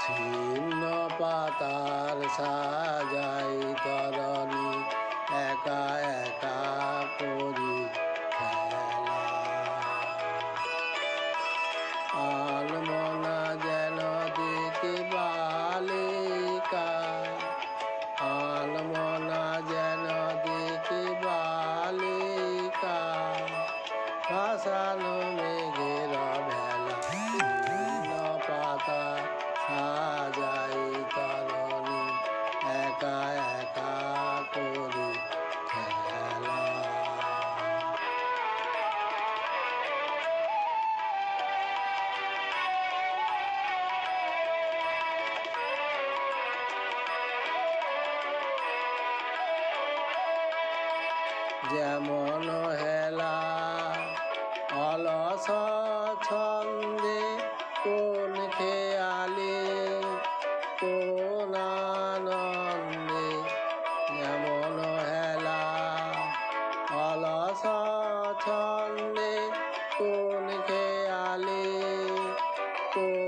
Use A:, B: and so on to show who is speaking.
A: ছিন্ন পাতার সাজাই তরণী একা একা করি খেলা। আলমনা যেন দেখে বালিকা, আলমনা যেন দেখে বালিকা, ভাসানো মেঘের ভেলা। ছিন্ন পাতা সাজাই তরণী একা একা করি খেলা। যেমন হেলা অলস ছন্দে কোন খেয়ালে কোন আনন্দে, যেমন হেলা অলস ছন্দে কোন খেয়ালে কোন